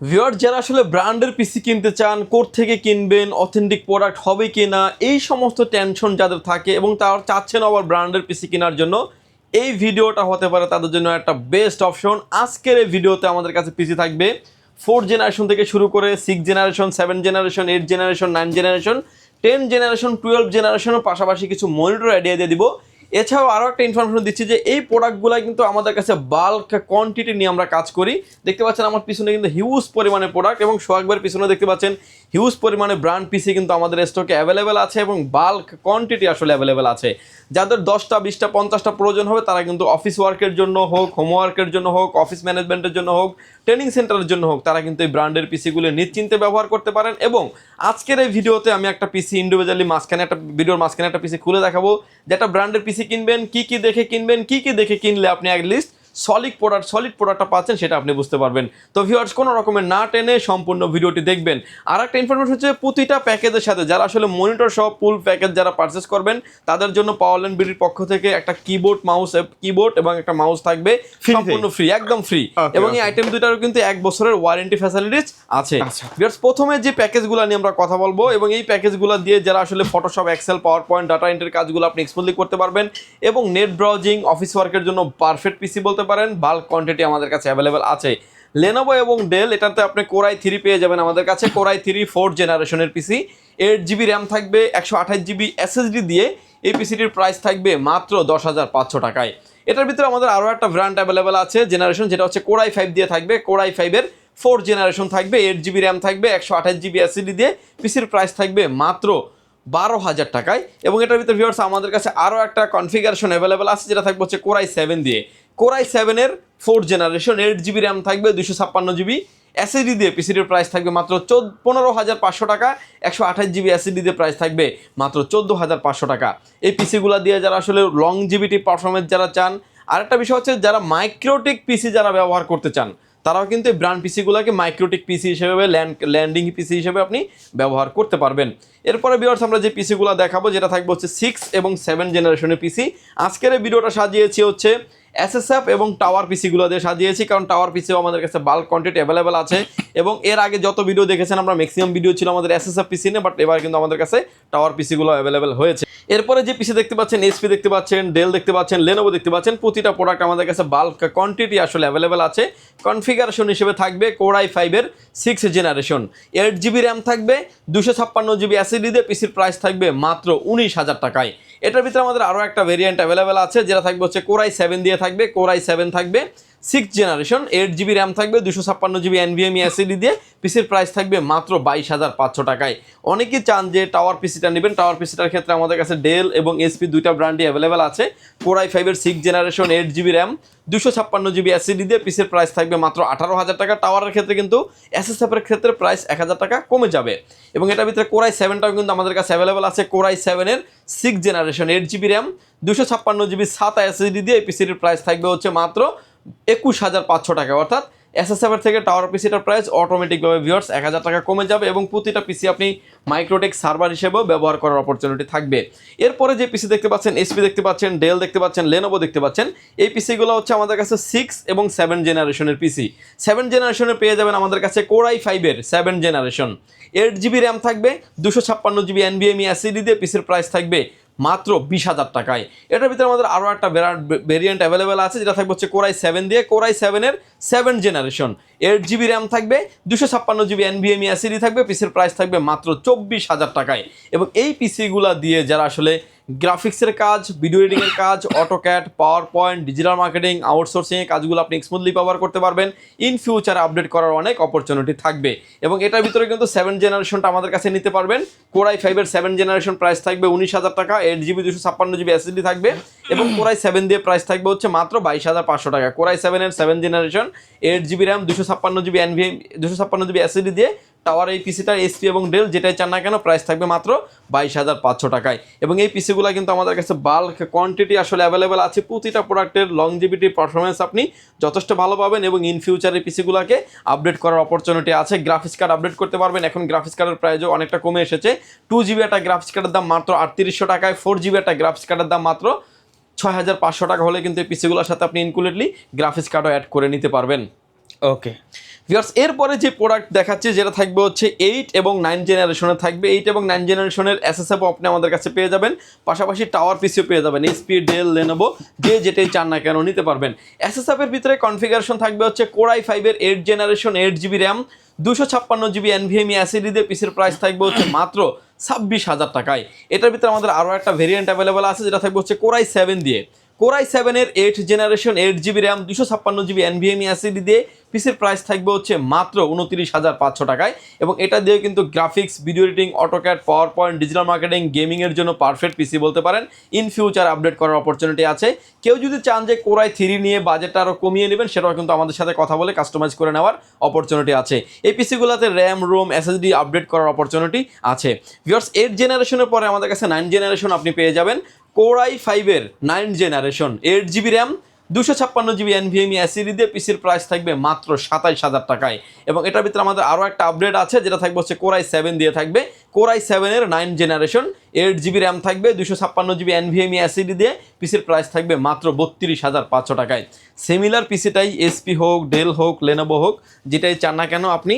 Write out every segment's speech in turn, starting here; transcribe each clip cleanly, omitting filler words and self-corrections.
Viewers যারা আসলে ব্র্যান্ডের পিসি কিনতে চান, কোথা থেকে কিনবেন, অথেন্টিক প্রোডাক্ট হবে কিনা, এই সমস্ত টেনশন যাদের থাকে এবং তারা চাচ্ছেন আবার ব্র্যান্ডের পিসি কেনার জন্য, এই ভিডিওটা হতে পারে তাদের জন্য একটা বেস্ট অপশন। আজকের এই ভিডিওতে আমাদের কাছে পিসি থাকবে 4 জেনারেশন থেকে শুরু করে 6 generation, 7 generation, 8 generation, 9 generation, 10 generation, 12 জেনারেশনের পাশাপাশি কিছু মনিটর আইডিয়া দিয়ে দিব। এছাড়াও আরও একটা ইনফরমেশন দিচ্ছি যে এই প্রোডাক্টগুলো কিন্তু আমাদের কাছে বাল্ক কোয়ান্টিটি নিয়ে আমরা কাজ করি। দেখতে পাচ্ছেন আমার পিছনে কিন্তু হিউজ পরিমাণে প্রোডাক্ট এবং সোহাগের পিছনে দেখতে পাচ্ছেন হিউজ পরিমাণে ব্র্যান্ড পিসি কিন্তু আমাদের স্টকে অ্যাভেলেবেল আছে এবং বাল্ক কোয়ান্টিটি আসলে অ্যাভেলেবেল আছে। যাদের 10টা 20টা 50টা প্রয়োজন হবে তারা কিন্তু অফিস ওয়ার্কের জন্য হোক, হোমওয়ার্কের জন্য হোক, অফিস ম্যানেজমেন্টের জন্য হোক, ট্রেনিং সেন্টারের জন্য হোক, তারা কিন্তু এই ব্র্যান্ডের পিসিগুলো নিশ্চিন্তে ব্যবহার করতে পারেন। এবং আজকের এই ভিডিওতে আমি একটা পিসি ইন্ডিভিজুয়ালি ভিডিওর মাঝখানে একটা পিসি খুলে দেখাবো, যেটা ব্র্যান্ডের পিসি কিনবেন, কি কি দেখে কিনবেন, কি কি দেখে কিনলে আপনি অ্যাটলিস্ট সলিড প্রোডাক্টটা পাচ্ছেন সেটা আপনি বুঝতে পারবেন। তো ভিউয়ার্স কোনো রকমের না টেনে সম্পূর্ণ ভিডিওটি দেখবেন। আর একটা ইনফরমেশন হচ্ছে প্রতিটা প্যাকেজের সাথে যারা আসলে মনিটর সহ ফুল প্যাকেজ যারা পারচেস করবেন তাদের জন্য পাওয়ারল্যান্ড বিডির পক্ষ থেকে একটা কিবোর্ড এবং একটা মাউস থাকবে সম্পূর্ণ ফ্রি, একদম ফ্রি। এবং এই আইটেম দুইটারও কিন্তু 1 বছরের ওয়ারেন্টি ফ্যাসিলিটিস আছে। ভিউয়ার্স প্রথমে যে প্যাকেজগুলো নিয়ে আমরা কথা বলবো এবং এই প্যাকেজগুলো দিয়ে যারা আসলে Photoshop, Excel, PowerPoint, data এন্ট্রির কাজগুলো আপনি স্মুথলি করতে পারবেন এবং নেট ব্রাউজিং, অফিস ওয়ার্কের জন্য পারফেক্ট পিসি বলতে পারেন। বাল্ক কোয়ান্টিটি আমাদের কাছে অ্যাভেলেবেল আছে। লেনোভো এবং ডেল, এটাতে আপনি কোরাই 3 পেয়ে যাবেন আমাদের কাছে। কোরাই 3 4 জেনারেশনের পিসি, 8GB র্যাম থাকবে, 128GB SSD দিয়ে এই পিসিটির প্রাইস থাকবে মাত্র 10,500 টাকায়। এটার ভিতরে আমাদের আরও একটা ব্র্যান্ড অ্যাভেলেবেল আছে জেনারেশন, যেটা হচ্ছে কোরাই 5 দিয়ে থাকবে। কোরাই 5-এর 4 জেনারেশন থাকবে, 8GB র্যাম থাকবে, 128GB SSD দিয়ে পিসির প্রাইস থাকবে মাত্র 12,000 টাকায়। এবং এটার ভিতরে ভিউয়ার্স আমাদের কাছে আরও একটা কনফিগারেশন অ্যাভেলেবেল আছে, যেটা থাকবে হচ্ছে কোরাই 7 দিয়ে। কোরাই 7-এর 4 জেনারেশন, 8GB র্যাম থাকবে, 256GB SSD দিয়ে পিসিটির প্রাইস থাকবে মাত্র 15,500 টাকা। 128GB SSD দিয়ে প্রাইস থাকবে মাত্র 14,500 টাকা। এই পিসিগুলো দিয়ে যারা আসলে লংজিভিটি পারফরমেন্স যারা চান, আরেকটা বিষয় হচ্ছে যারা মাইক্রোটিক পিসি যারা ব্যবহার করতে চান তারাও কিন্তু এই ব্র্যান্ড পিসিগুলোকে মাইক্রোটিক পিসি হিসেবে ল্যান্ডিং পিসি হিসেবে আপনি ব্যবহার করতে পারবেন। এরপরে ভিউয়ার্স আমরা যে পিসিগুলো দেখাবো যেটা থাকবে হচ্ছে 6 এবং 7 জেনারেশনের পিসি। আজকের এই ভিডিওটা সাজিয়েছি হচ্ছে এসএসএফ এবং টাওয়ার পিসিগুলো দিয়ে সাজিয়েছি, কারণ টাওয়ার পিসিও আমাদের কাছে বাল্ক কোয়ান্টিটি অ্যাভেলেবেল আছে। এবং এর আগে যত ভিডিও দেখেছেন আমরা ম্যাক্সিমাম ভিডিও ছিল আমাদের এসএসএফ পিসি নিয়ে, বাট এবার কিন্তু আমাদের কাছে টাওয়ার পিসিগুলো অ্যাভেলেবেল হয়েছে। এরপরে যে পিসি দেখতে পাচ্ছেন, এসপি দেখতে পাচ্ছেন, ডেল দেখতে পাচ্ছেন, লেনোভো দেখতে পাচ্ছেন, প্রতিটা প্রোডাক্ট আমাদের কাছে বাল্ক কোয়ান্টিটি আসলে অ্যাভেলেবেল আছে। কনফিগারেশন হিসেবে থাকবে কোরাই 5-এর 6 জেনারেশন, 8GB র্যাম থাকবে, 256GB SSD দিয়ে পিসির প্রাইস থাকবে মাত্র 19,000 টাকায়। এটার ভিতরে আমাদের আরও একটা ভেরিয়েন্ট অ্যাভেলেবেল আছে, যেটা থাকবে হচ্ছে কোরাই 7 দিয়ে থাকবে। কোরাই 7 থাকবে 6 জেনারেশন, 8GB র্যাম থাকবে, 256GB NVMe SSD দিয়ে পিসির প্রাইস থাকবে মাত্র 22,500 টাকায়। অনেকেই চান যে টাওয়ার পিসিটা নেবেন, টাওয়ার পিসিটার ক্ষেত্রে আমাদের কাছে ডেল এবং এসপি দুইটা ব্র্যান্ডই অ্যাভেলেবেল আছে। কোরাই 5-এর 6 generation, 8GB RAM, 256GB SSD দিয়ে পিসির প্রাইস থাকবে মাত্র 18,000 টাকা। টাওয়ারের ক্ষেত্রে কিন্তু এসএসএফের ক্ষেত্রে প্রাইস 1,000 টাকা কমে যাবে। এবং এটার ভিতরে কোরাই 7টাও কিন্তু আমাদের কাছে অ্যাভেলেবেল আছে। কোরাই 7-এর 6 generation, 8GB RAM, 256GB SATA SSD দিয়ে পিসির প্রাইস থাকবে হচ্ছে মাত্র 21,500 টাকা। অর্থাৎ এসএসএফের থেকে টাওয়ার পিসিটার প্রাইস অটোমেটিকভাবে ভিউয়ার্স 1,000 টাকা কমে যাবে এবং প্রতিটা পিসি আপনি মাইক্রোটেক সার্ভার হিসেবেও ব্যবহার করার অপরচুনিটি থাকবে। এরপরে যে পিসি দেখতে পাচ্ছেন, এসপি দেখতে পাচ্ছেন, ডেল দেখতে পাচ্ছেন, লেনোভো দেখতে পাচ্ছেন, এই পিসিগুলো হচ্ছে আমাদের কাছে 6 এবং 7 জেনারেশনের পিসি। 7 জেনারেশনে পেয়ে যাবেন আমাদের কাছে কোরাই 5-এর 7 জেনারেশন, 8GB র্যাম থাকবে, 256GB NVMe SSD দিয়ে পিসির প্রাইস থাকবে মাত্র 20,000 টাকায়। এটার ভিতরে আমাদের আরও একটা ভেরিয়েন্ট অ্যাভেলেবেল আছে, যেটা থাকবে হচ্ছে কোরাই 7 দিয়ে। কোরাই 7-এর 7 জেনারেশন, 8GB র্যাম থাকবে, 256GB NVMe SSD থাকবে, পিসির প্রাইস থাকবে মাত্র 24,000 টাকায়। এবং এই পিসিগুলো দিয়ে যারা আসলে গ্রাফিক্সের কাজ, ভিডিও এডিটিংয়ের কাজ, AutoCAD, PowerPoint, digital marketing, আউটসোর্সিংয়ের কাজগুলো আপনি স্মুথলি ব্যবহার করতে পারবেন। ইন ফিউচারে আপডেট করার অনেক অপরচুনিটি থাকবে। এবং এটার ভিতরে কিন্তু 7 জেনারেশনটা আমাদের কাছে নিতে পারবেন। কোরাই 5-এর 7 জেনারেশন প্রাইস থাকবে 19,000 টাকা, 8GB 256GB SSD থাকবে এবং কোরাই 7 দিয়ে প্রাইস থাকবে হচ্ছে মাত্র 22,500 টাকা। কোরাই 7-এর 7 generation, 8GB RAM, 256GB SSD দিয়ে টাওয়ার এই পিসিটার এসপি এবং ডেল যেটাই চান না কেন প্রাইস থাকবে মাত্র 22,500 টাকায়। এবং এই পিসিগুলো কিন্তু আমাদের কাছে বাল্ক কোয়ান্টিটি আসলে অ্যাভেলেবেল আছে। প্রতিটা প্রোডাক্টের লংজিভিটি পারফরমেন্স আপনি যথেষ্ট ভালো পাবেন এবং ইন ফিউচারে পিসিগুলোকে আপডেট করার অপরচুনিটি আছে। গ্রাফিক্স কার্ড আপডেট করতে পারবেন। এখন গ্রাফিক্স কার্ডের প্রাইসও অনেকটা কমে এসেছে। 2GB একটা গ্রাফিক্স কার্ডের দাম মাত্র 3800 টাকায়, 4GB একটা গ্রাফিক্স কার্ডের দাম মাত্র 6,500 টাকা হলে কিন্তু এই পিসিগুলোর সাথে আপনি ইনক্লুডেডলি গ্রাফিক্স কার্ডও অ্যাড করে নিতে পারবেন। ওকে, ভিউয়ার্স এরপরে যে প্রোডাক্ট দেখাচ্ছি যেটা থাকবে হচ্ছে 8 এবং 9 জেনারেশনের থাকবে। 8 এবং 9 জেনারেশনের এসএসএফ আপনি আমাদের কাছে পেয়ে যাবেন, পাশাপাশি টাওয়ার পিসিও পেয়ে যাবেন। এইচপি, ডেল, লেনোভো যে যেটাই চান না কেন নিতে পারবেন। এসএসএফ এর ভিতরে কনফিগারেশন থাকবে হচ্ছে কোর i5 এর 8 generation, 8GB RAM, 256GB NVMe SSD দিয়ে পিসির প্রাইস থাকবে হচ্ছে মাত্র 26,000 টাকায়। এটার ভিতরে আমাদের আরও একটা ভেরিয়েন্ট অ্যাভেলেবল আছে যেটা থাকবে হচ্ছে কোর i7 দিয়ে। কোর i7 এর 8 generation, 8GB RAM, 256GB NVMe SSD দিয়ে পিসির প্রাইস থাকবে হচ্ছে মাত্র 29,500 টাকায়। এবং এটা দিয়ে কিন্তু graphics, video editing, AutoCAD, PowerPoint, digital marketing, গেমিংয়ের জন্য পারফেক্ট পিসি বলতে পারেন। ইন ফিউচার আপডেট করার অপরচুনিটি আছে। কেউ যদি চান যে কোর i3 নিয়ে বাজেটটা আরও কমিয়ে নেবেন, সেটাও কিন্তু আমাদের সাথে কথা বলে কাস্টমাইজ করে নেওয়ার অপরচুনিটি আছে। এই পিসিগুলোতে র্যাম, রোম, SSD আপডেট করার অপরচুনিটি আছে। ভিউয়ার্স 8 জেনারেশনের পরে আমাদের কাছে 9 জেনারেশন আপনি পেয়ে যাবেন। কোর i5 এর 9 generation, 8GB RAM, 256GB NVMe SSD দিয়ে পিসির প্রাইস থাকবে মাত্র 27,000 টাকায়। এবং এটার ভিতরে আমাদের আরও একটা আপডেট আছে যেটা থাকবে হচ্ছে কোর i7 দিয়ে থাকবে। কোর i7 এর 9 জেনারেশন, 8GB র্যাম থাকবে, 256GB NVMe SSD দিয়ে পিসির প্রাইস থাকবে মাত্র 32,500 টাকায়। সিমিলার পিসিটাই এসপি হোক, ডেল হোক, লেনোভো হোক, যেটাই চান না কেন আপনি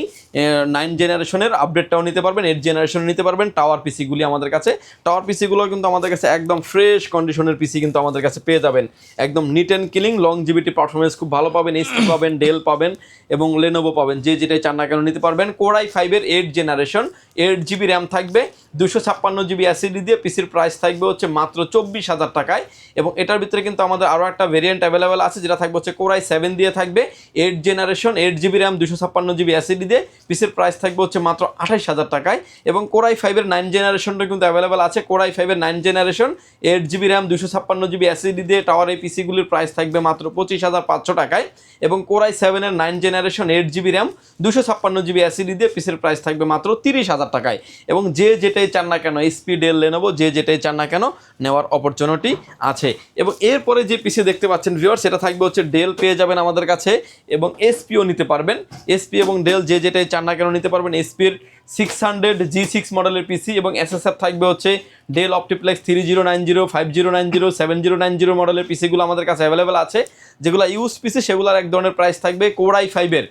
9 জেনারেশনের আপডেটটাও নিতে পারবেন, 8 জেনারেশন নিতে পারবেন। টাওয়ার পিসিগুলি আমাদের কাছে, টাওয়ার পিসিগুলো কিন্তু আমাদের কাছে একদম ফ্রেশ কন্ডিশনের পিসি কিন্তু আমাদের কাছে পেয়ে যাবেন। একদম neat and clean, longevity performance খুব ভালো পাবেন। এসপি পাবেন, ডেল পাবেন এবং লেনোভো পাবেন, যে যেটাই চান না কেন নিতে পারবেন। কোর i5 এর 8 জেনারেশন, 8GB র্যাম থাকবে, 256GB SSD দিয়ে পিসির প্রাইস থাকবে হচ্ছে মাত্র 24,000 টাকায়। এবং এটার ভিতরে কিন্তু আমাদের আরও একটা ভেরিয়েন্ট অ্যাভেলেবেল আছে যেটা থাকবে হচ্ছে কোর i7 দিয়ে থাকবে, 8 generation, 8GB RAM, 256GB SSD দিয়ে পিসির প্রাইস থাকবে হচ্ছে মাত্র 28,000 টাকায়। এবং কোর i5 এর 9 জেনারেশনটা কিন্তু অ্যাভেলেবেল আছে। কোর i5 এর 9 generation, 8GB RAM, 256GB SSD দিয়ে টাওয়ার এই পিসিগুলির প্রাইস থাকবে মাত্র 25,500 টাকায়। এবং কোর i7 এর 9 generation, 8GB RAM, 256GB SSD দিয়ে পিসির প্রাইস থাকবে মাত্র 30,000 টাকায়। এবং যে যেটাই চান না কেন, এসপি, ডেল, লেনোভো যে যেটাই চান না কেন নেওয়ার অপরচুনিটি আছে। এবং এরপরে যে পিসি দেখতে পাচ্ছেন ভিউয়ার্স, সেটা থাকবে হচ্ছে ডেল পেয়ে যাবেন আমাদের কাছে, এবং এসপিও নিতে পারবেন। এসপি এবং ডেল যে যেটাই চান না কেন নিতে পারবেন। এসপির 600G6 মডেলের পিসি এবং এসএসএফ থাকবে হচ্ছে ডেল অপটিপ্লেক্স 3090, 5090, 7090 মডেলের পিসিগুলো আমাদের কাছে অ্যাভেলেবেল আছে। যেগুলো ইউজ পিসি সেগুলোর এক ধরনের প্রাইস থাকবে। কোর i5 এর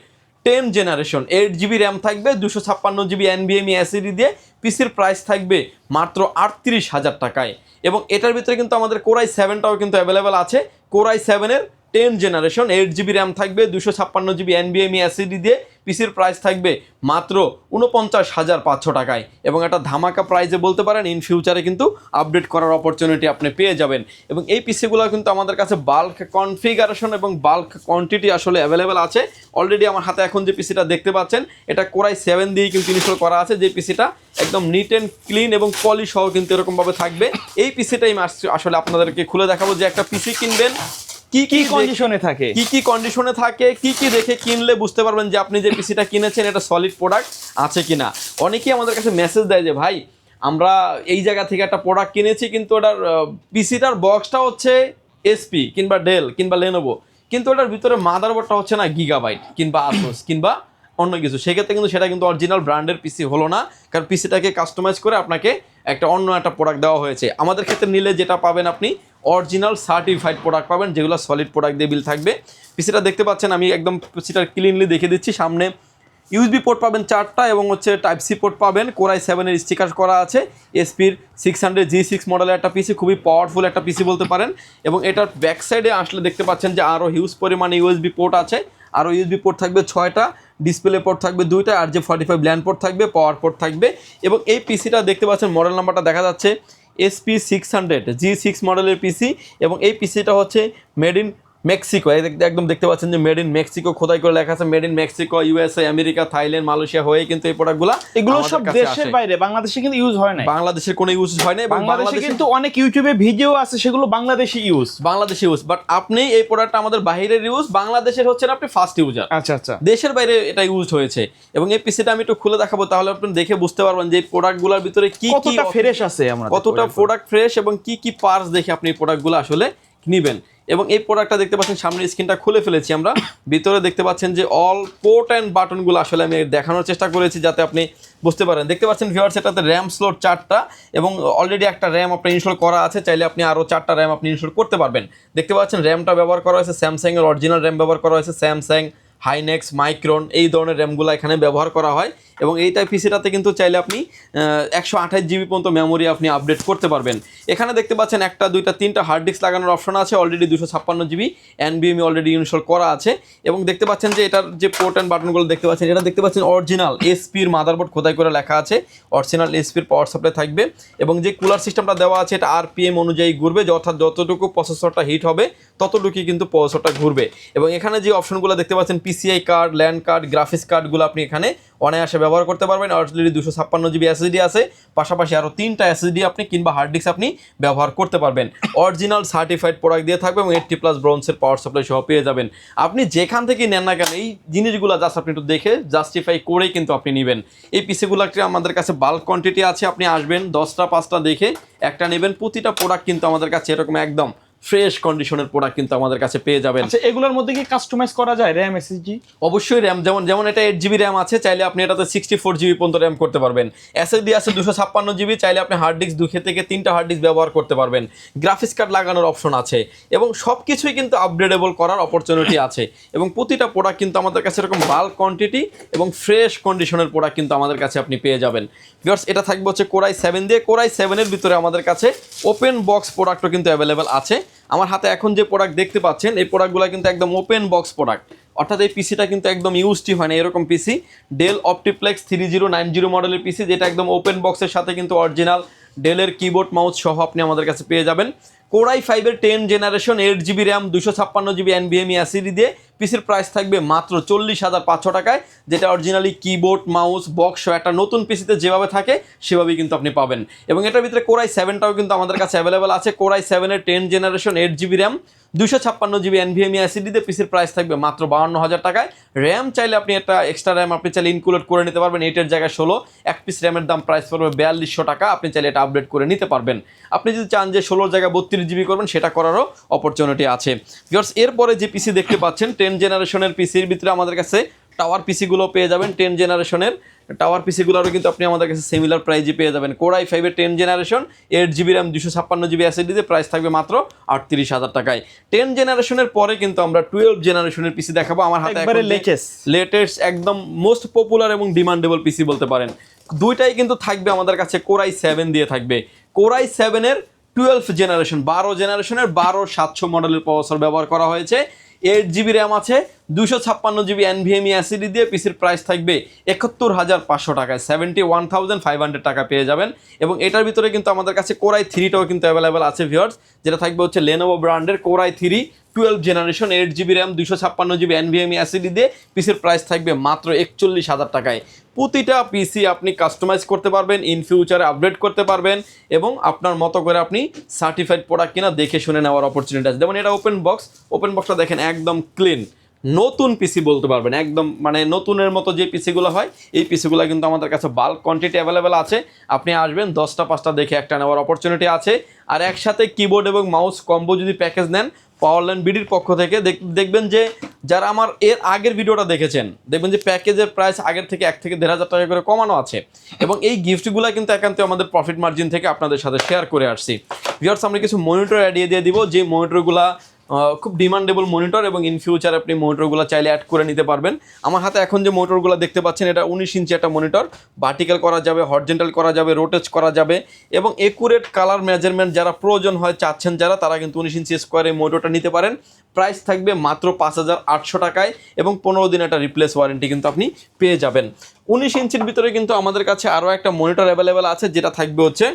10 জেনারেশন, 8GB র্যাম থাকবে, 256GB NVMe SSD দিয়ে পিসির প্রাইস থাকবে মাত্র 38,000 টাকায়। এবং এটার ভিতরে কিন্তু আমাদের কোর i7টাও কিন্তু অ্যাভেলেবেল আছে। কোর i7 এর 10 জেনারেশন, 8GB র্যাম থাকবে, 256GB NVMe SSD দিয়ে পিসির প্রাইস থাকবে মাত্র 49,500 টাকায়। এবং একটা ধামাকা প্রাইসে বলতে পারেন। ইন ফিউচারে কিন্তু আপডেট করার অপরচুনিটি আপনি পেয়ে যাবেন। এবং এই পিসিগুলো কিন্তু আমাদের কাছে বাল্ক কনফিগারেশন এবং বাল্ক কোয়ান্টিটি আসলে অ্যাভেলেবেল আছে। অলরেডি আমার হাতে এখন যে পিসিটা দেখতে পাচ্ছেন, এটা কোর i7 দিয়েই কিন্তু ইনস্টল করা আছে। যে পিসিটা একদম নিট অ্যান্ড ক্লিন এবং পলিশ সহ কিন্তু এরকমভাবে থাকবে। এই পিসিটাই আসলে আপনাদেরকে খুলে দেখাবো যে একটা পিসি কিনবেন কি কি কন্ডিশনে থাকে, কি কি দেখে কিনলে বুঝতে পারবেন যে আপনি যে পিসিটা কিনেছেন এটা সলিড প্রোডাক্ট আছে কিনা। অনেকেই আমাদের কাছে মেসেজ দেয় যে ভাই আমরা এই জায়গা থেকে একটা প্রোডাক্ট কিনেছি, কিন্তু ওটার পিসিটার বক্সটা হচ্ছে এসপি কিংবা ডেল কিংবা লেনোভো, কিন্তু ওটার ভিতরে মাদারবোর্ডটা হচ্ছে না গিগাবাইট কিংবা আসুস কিংবা অন্য কিছু। সেক্ষেত্রে কিন্তু সেটা কিন্তু অরিজিনাল ব্র্যান্ডের পিসি হলো না, কারণ পিসিটাকে কাস্টমাইজ করে আপনাকে অন্য একটা প্রোডাক্ট দেওয়া হয়েছে। আমাদের ক্ষেত্রে নিলে যেটা পাবেন আপনি অরিজিনাল সার্টিফাইড প্রোডাক্ট পাবেন, যেগুলো সলিড প্রোডাক্ট দিয়ে বিল থাকবে। পিসিটা দেখতে পাচ্ছেন, আমি একদম পিসিটা ক্লিনলি দেখে দিচ্ছি। সামনে ইউএসবি পোর্ট পাবেন 4টা এবং হচ্ছে টাইপ সি পোর্ট পাবেন। কোর i7 এর স্টিকার করা আছে। এসপির 600G6 মডেলের একটা পিসি, খুবই পাওয়ারফুল একটা পিসি বলতে পারেন। এবং এটার ব্যাক সাইডে আসলে দেখতে পাচ্ছেন যে আরও হিউজ পরিমাণে ইউএসবি পোর্ট আছে। আরও ইউএসবি পোর্ট থাকবে 6টা, ডিসপ্লে পোর্ট থাকবে 2টা, আর যে 45 ল্যান্ড পোর্ট থাকবে, পাওয়ার পোর্ট থাকবে। এবং এই পিসিটা দেখতে পাচ্ছেন, মডেল নাম্বারটা দেখা যাচ্ছে SP 600G6 মডেলের পিসি। এবং এই পিসিটা হচ্ছে মেড ইন মেক্সিকো। একদম দেখতে পাচ্ছেন যে মেড ইন মেক্সিকো খোদাই করে লেখা আছে। Made in Mexico, USA, America, Thailand, Malaysia হয়ে কিন্তু এই প্রোডাক্টগুলো, এগুলো সব দেশের বাইরে, বাংলাদেশে কিন্তু ইউজ হয় না। বাংলাদেশের কোনো ইউজ হয় না। এবং বাংলাদেশে কিন্তু অনেক ইউটিউবে ভিডিও আছে, সেগুলো বাংলাদেশি ইউজ। বাট আপনি এই প্রোডাক্টটা আমাদের বাইরের ইউজ, বাংলাদেশের হচ্ছে না, আপনি ফার্স্ট ইউজার। আচ্ছা আচ্ছা, দেশের বাইরে এটা ইউজ হয়েছে। এবং এই পিসিটা আমি একটু খুলে দেখাবো, তাহলে আপনি দেখে বুঝতে পারবেন যে এই প্রোডাক্টগুলোর ভিতরে কি কি ফ্রেশ আছে, কতটা প্রোডাক্ট ফ্রেশ এবং কি কি পার্টস দেখে আপনি এই প্রোডাক্টগুলো আসলে নেবেন। এবং এই প্রোডাক্টটা দেখতে পাচ্ছেন, সামনে স্ক্রিনটা খুলে ফেলেছি আমরা। ভিতরে দেখতে পাচ্ছেন যে অল পোর্ট অ্যান্ড বাটনগুলো আসলে আমি দেখানোর চেষ্টা করেছি যাতে আপনি বুঝতে পারেন। দেখতে পাচ্ছেন ভিউয়ার্স, এটাতে র্যাম স্লট 4টা এবং অলরেডি একটা র্যাম আপনার ইনস্টল করা আছে। চাইলে আপনি আরও 4টা র্যাম আপনি ইনস্টল করতে পারবেন। দেখতে পাচ্ছেন র্যামটা ব্যবহার করা হয়েছে স্যামসাংয়ের অরিজিনাল র্যাম ব্যবহার করা হয়েছে, স্যামসাং হাইনেক্স, মাইক্রন এই ধরনের র্যামগুলো এখানে ব্যবহার করা হয়। এবং এইটাই পিসিটাতে কিন্তু চাইলে আপনি 128 জিবি পর্যন্ত মেমোরি আপনি আপডেট করতে পারবেন। এখানে দেখতে পাচ্ছেন একটা, দুইটা, তিনটা হার্ড ডিস্ক লাগানোর অপশন আছে। Already 256 GB NVMe already install করা আছে। এবং দেখতে পাচ্ছেন যে এটার যে পোর্ট অ্যান্ড বাটনগুলো দেখতে পাচ্ছেন, এটা দেখতে পাচ্ছেন অরিজিনাল এসপির মাদারবোর্ড খোদাই করে লেখা আছে, অরিজিনাল এসপির পাওয়ার সাপ্লাই থাকবে। এবং যে কুলার সিস্টেমটা দেওয়া আছে এটা RPM অনুযায়ী ঘুরবে, অর্থাৎ যতটুকু প্রসেসরটা হিট হবে ততটুকুই কিন্তু প্রসেসরটা ঘুরবে। এবং এখানে যে অপশনগুলো দেখতে পাচ্ছেন, PCI card, land card, graphics কার্ডগুলো আপনি এখানে অনায়াসে ব্যবহার করতে পারবেন। অলরেডি 256 জিবি SSD আছে, পাশাপাশি আরও 3টা SSD আপনি কিংবা হার্ড ডিস্ক আপনি ব্যবহার করতে পারবেন। অরিজিনাল সার্টিফাইড প্রোডাক্ট দিয়ে থাকবে এবং 80+ ব্রোঞ্জের পাওয়ার সাপ্লাই সহ পেয়ে যাবেন। আপনি যেখান থেকে নেন না কেন এই জিনিসগুলো জাস্ট আপনি একটু দেখে জাস্টিফাই করেই কিন্তু আপনি নেবেন। এই পিসিগুলোকে আমাদের কাছে বাল্ক কোয়ান্টিটি আছে, আপনি আসবেন 10টা 5টা দেখে একটা নেবেন। প্রতিটা প্রোডাক্ট কিন্তু আমাদের কাছে এরকম একদম ফ্রেশ কন্ডিশনের প্রোডাক্ট কিন্তু আমাদের কাছে পেয়ে যাবেন। আচ্ছা, এগুলোর মধ্যে কি কাস্টমাইজ করা যায় র্যাম SSD? অবশ্যই র্যাম, যেমন এটা 8 জিবি র্যাম আছে, চাইলে আপনি এটাতে 64 জিবি পর্যন্ত র্যাম করতে পারবেন। SSD আছে 256 জিবি, চাইলে আপনি হার্ড ডিস্ক 2 থেকে 3টা হার্ড ডিস্ক ব্যবহার করতে পারবেন। গ্রাফিক্স কার্ড লাগানোর অপশন আছে এবং সব কিছুই কিন্তু আপগ্রেডেবল করার অপরচুনিটি আছে। এবং প্রতিটা প্রোডাক্ট কিন্তু আমাদের কাছে এরকম বাল্ক কোয়ান্টিটি এবং ফ্রেশ কন্ডিশনের প্রোডাক্ট কিন্তু আমাদের কাছে আপনি পেয়ে যাবেন। ভিউয়ার্স, এটা থাকবে হচ্ছে Core i7 দিয়ে। Core i7 এর ভিতরে আমাদের কাছে ওপেন বক্স প্রোডাক্টও কিন্তু অ্যাভেলেবেল আছে। আমার হাতে এখন যে প্রোডাক্ট দেখতে পাচ্ছেন এই প্রোডাক্টগুলো কিন্তু একদম ওপেন বক্স প্রোডাক্ট, অর্থাৎ এই পিসিটা কিন্তু একদম ইউজটি হয় না। এরকম পিসি ডেল অপটিপ্লেক্স 3090 মডেলের পিসি, যেটা একদম ওপেন বক্সের সাথে কিন্তু অরিজিনাল ডেলের কিবোর্ড মাউস সহ আপনি আমাদের কাছে পেয়ে যাবেন। Core i5 এর 10 generation 8 GB RAM 256 GB NVMe SSD দিয়ে পিসির প্রাইস থাকবে মাত্র 40,500 টাকায়, যেটা অরিজিনালি কিবোর্ড মাউস বক্স একটা নতুন পিসিতে যেভাবে থাকে সেভাবেই কিন্তু আপনি পাবেন। এবং এটার ভিতরে Core i7টাও কিন্তু আমাদের কাছে অ্যাভেলেবেল আছে। Core i7 এর 10 generation 8 GB RAM 256 GB NVMe SSD দিয়ে পিসির প্রাইস থাকবে মাত্র 52,000 টাকায়। র্যাম চাইলে আপনি একটা এক্সট্রা র্যাম আপনি চাইলে ইনক্লুড করে নিতে পারবেন, 8 জায়গায় 16। এক পিস র্যামের দাম প্রাইস পড়বে 4200 টাকা, আপনি চাইলে এটা আপডেট করে নিতে পারবেন। আপনি যদি চান যে 16 জায়গায় 32 জিবি করবেন সেটা করারও অপরচুনিটি আছে। ভিউয়ার্স, এরপরে যে পিসি দেখতে পাচ্ছেন 10 জেনারেশনের পিসির ভিতরে আমাদের কাছে টাওয়ার পিসিগুলো পেয়ে যাবেন। 10 জেনারেশনের টাওয়ার পিসিগুলোরও কিন্তু আপনি আমাদের কাছে সিমিলার প্রাইজে পেয়ে যাবেন। Core i5 এর 10 generation 8 GB RAM 256 GB SSD দিয়ে প্রাইস থাকবে মাত্র 38,000 টাকায়। 10 জেনারেশনের পরে কিন্তু আমরা 12 জেনারেশনের পিসি দেখাবো। আমার হাতে একবারে লেটেস্ট একদম মোস্ট পপুলার এবং ডিমান্ডেবল পিসি বলতে পারেন। দুইটাই কিন্তু থাকবে আমাদের কাছে Core i7 দিয়ে থাকবে। Core i7 এর 12 জেনারেশন 12 জেনারেশনের 12700 মডেলের প্রসেসর ব্যবহার করা হয়েছে। 8 জিবি র্যাম আছে 256 জিবি NVMe SSD দিয়ে পিসির প্রাইস থাকবে 71,500 টাকায়, 71,500 টাকা পেয়ে যাবেন। এবং এটার ভিতরে কিন্তু আমাদের কাছে Core i3টাও কিন্তু অ্যাভেলেবেল আছে ভিউয়ার্স, যেটা থাকবে হচ্ছে Lenovo ব্র্যান্ডের Core i3 12 generation 8 GB RAM 256 GB NVMe SSD দিয়ে পিসির প্রাইস থাকবে মাত্র 41,000 টাকায়। প্রতিটা পিসি আপনি কাস্টমাইজ করতে পারবেন, ইন ফিউচারে আপডেট করতে পারবেন এবং আপনার মতো করে আপনি সার্টিফাইড প্রোডাক্ট কিনা দেখে শুনে নেওয়ার অপরচুনিটি আছে। যেমন এটা ওপেন বক্সটা দেখেন একদম ক্লিন, নতুন পিসি বলতে পারবেন, একদম মানে নতুনের মতো যে পিসিগুলো হয় এই পিসিগুলো কিন্তু আমাদের কাছে বাল্ক কোয়ান্টিটি অ্যাভেলেবেল আছে। আপনি আসবেন 10টা 5টা দেখে একটা নেওয়ার অপরচুনিটি আছে। আর একসাথে কিবোর্ড এবং মাউস কম্বো যদি প্যাকেজ নেন পাওয়ারল্যান্ড বিডির পক্ষ থেকে দেখবেন যে যারা আমার এর আগের ভিডিওটা দেখেছেন দেখবেন যে প্যাকেজের প্রাইস আগের থেকে 1 থেকে 1,500 টাকা করে কমানো আছে। এবং এই গিফটগুলো কিন্তু একান্ত আমাদের প্রফিট মার্জিন থেকে আপনাদের সাথে শেয়ার করে আসছি। ভিউয়ার্স, আমরা কিছু মনিটর অ্যাডিয়ে দিয়ে দিব, যে মনিটরগুলো খুব ডিমান্ডেবল মনিটর এবং ইন ফিউচার আপনি মনিটরগুলো চাইলে অ্যাড করে নিতে পারবেন। আমার হাতে এখন যে মনিটরগুলো দেখতে পাচ্ছেন এটা 19 ইঞ্চি একটা মনিটর, ভার্টিক্যাল করা যাবে, হরিজন্টাল করা যাবে, রোটেট করা যাবে এবং একুরেট কালার মেজারমেন্ট যারা প্রয়োজন হয় চাচ্ছেন যারা, তারা কিন্তু 19 ইঞ্চি স্কোয়ারে মনিটরটা নিতে পারেন। প্রাইস থাকবে মাত্র 5,800 টাকায় এবং 15 দিন একটা রিপ্লেস ওয়ারেন্টি কিন্তু আপনি পেয়ে যাবেন। 19 ইঞ্চির ভিতরে কিন্তু আমাদের কাছে আরও একটা মনিটর অ্যাভেলেবেল আছে, যেটা থাকবে হচ্ছে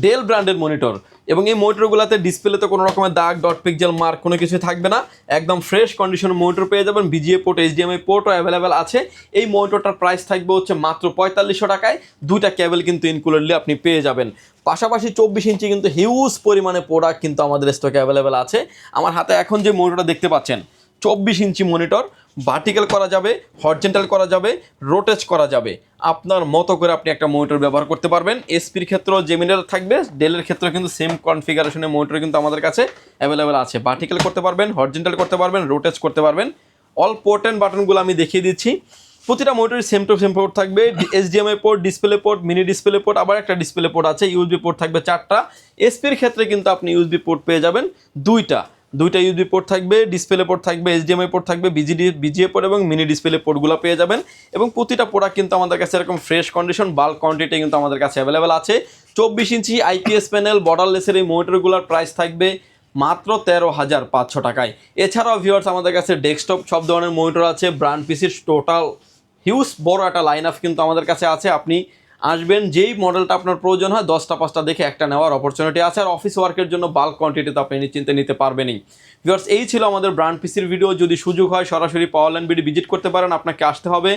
ডেল ব্র্যান্ডের মনিটর। এবং এই মনিটরগুলোতে ডিসপ্লেতে কোনো রকমের দাগ ডট পিক্সেল মার্ক কোনো কিছু থাকবে না, একদম ফ্রেশ কন্ডিশনের মনিটর পেয়ে যাবেন। BGA পোর্ট HDMI পোর্টও অ্যাভেলেবেল আছে। এই মনিটরটার প্রাইস থাকবে হচ্ছে মাত্র 4500 টাকায়, 2টা কেবল কিন্তু ইনক্লুডেডলি আপনি পেয়ে যাবেন। পাশাপাশি 24 ইঞ্চি কিন্তু হিউজ পরিমাণে প্রোডাক্ট কিন্তু আমাদের স্টকে অ্যাভেলেবেল আছে। আমার হাতে এখন যে মনিটরটা দেখতে পাচ্ছেন 24 ইঞ্চি মনিটর, ভার্টিক্যাল করা যাবে, হরিজন্টাল করা যাবে, রোটেট করা যাবে, আপনার মতো করে আপনি একটা মনিটর ব্যবহার করতে পারবেন। এসপির ক্ষেত্রেও যে মনিটর থাকবে ডেলের ক্ষেত্রেও কিন্তু সেম কনফিগারেশনের মনিটর কিন্তু আমাদের কাছে অ্যাভেলেবেল আছে। ভার্টিক্যাল করতে পারবেন, হরিজন্টাল করতে পারবেন, রোটেট করতে পারবেন। অল পোর্ট অ্যান্ড বাটনগুলো আমি দেখিয়ে দিচ্ছি। প্রতিটা মনিটরের সেম টু সেম পোর্ট থাকবে, HDMI port, display port, mini display port, আবার একটা ডিসপ্লে পোর্ট আছে, USB পোর্ট থাকবে 4টা। এসপির ক্ষেত্রে কিন্তু আপনি USB পোর্ট পেয়ে যাবেন 2টা। দুইটা ইউএসবি পোর্ট থাকবে, ডিসপ্লে পোর্ট থাকবে, এইচডিএমআই পোর্ট থাকবে, বিজিএ পোর্ট এবং মিনি ডিসপ্লে পোর্টগুলো পেয়ে যাবেন। এবং প্রতিটা প্রোডাক্ট কিন্তু আমাদের কাছে এরকম ফ্রেশ কন্ডিশন বাল্ক কোয়ান্টিটি কিন্তু আমাদের কাছে অ্যাভেলেবেল আছে। 24 ইঞ্চি আইপিএস প্যানেল বর্ডারলেসের এই মনিটরগুলোর প্রাইস থাকবে মাত্র 13,500 টাকায়। এছাড়াও ভিউয়ার্স আমাদের কাছে ডেস্কটপ সব ধরনের মনিটর আছে, ব্র্যান্ড পিসির টোটাল হিউজ বড় একটা লাইন আপ কিন্তু আমাদের কাছে আছে। আপনি আসবেন, যেই মডেলটা আপনার প্রয়োজন হয় 10টা দেখে একটা নেওয়ার অপরচুনিটি আছে। আর অফিস ওয়ার্কের জন্য বাল্ক কোয়ান্টিটিতে আপনি নিশ্চিন্তে নিতে পারবেনই। ভিউয়ার্স এই ছিল আমাদের ব্র্যান্ড পিসির ভিডিও। যদি সুযোগ হয় সরাসরি পাওয়ারল্যান্ড বিডি ভিজিট করতে পারেন। আপনাকে আসতে হবে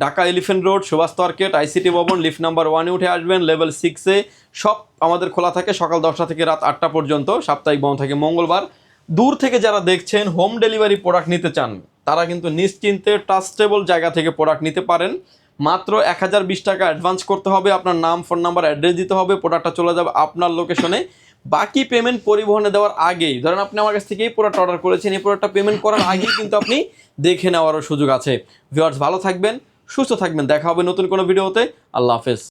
Dhaka elephant road, Subhash market, ICT Bhaban, lift number 1-এ উঠে আসবেন। লেভেল 6-এ সব আমাদের খোলা থাকে সকাল 10টা থেকে রাত 8টা পর্যন্ত, সাপ্তাহিক বন্ধ থাকে মঙ্গলবার। দূর থেকে যারা দেখছেন হোম ডেলিভারি প্রোডাক্ট নিতে চান তারা কিন্তু নিশ্চিন্তে ট্রাস্টেবল জায়গা থেকে প্রোডাক্ট নিতে পারেন। মাত্র 1020 টাকা অ্যাডভান্স করতে হবে, আপনার নাম, ফোন নাম্বার, অ্যাড্রেস দিতে হবে, প্রোডাক্টটা চলে যাবে আপনার লোকেশনে। বাকি পেমেন্ট পরিবহনে দেওয়ার আগেই, ধরেন আপনি আমার কাছ থেকে এই প্রোডাক্ট অর্ডার করেছেন, এই প্রোডাক্টটা পেমেন্ট করার আগেই কিন্তু আপনি দেখে নেওয়ারও সুযোগ আছে। ভিউয়ার্স ভালো থাকবেন, সুস্থ থাকবেন, দেখা হবে নতুন কোনো ভিডিওতে। আল্লাহ হাফেজ।